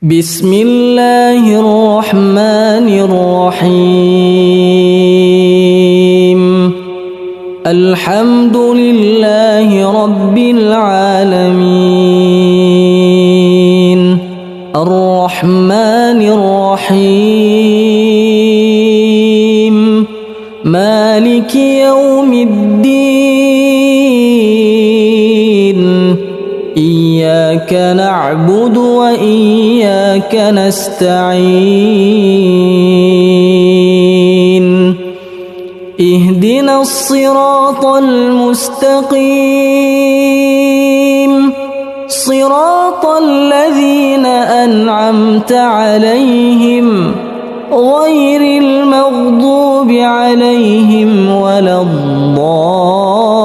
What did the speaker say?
بسم الله الرحمن الرحيم. الحمد لله رب العالمين. الرحمن الرحيم. مالك يوم الدين. إياك نعبد وإياك نستعين. اهدنا الصراط المستقيم، صراط الذين أنعمت عليهم غير المغضوب عليهم ولا الضالين.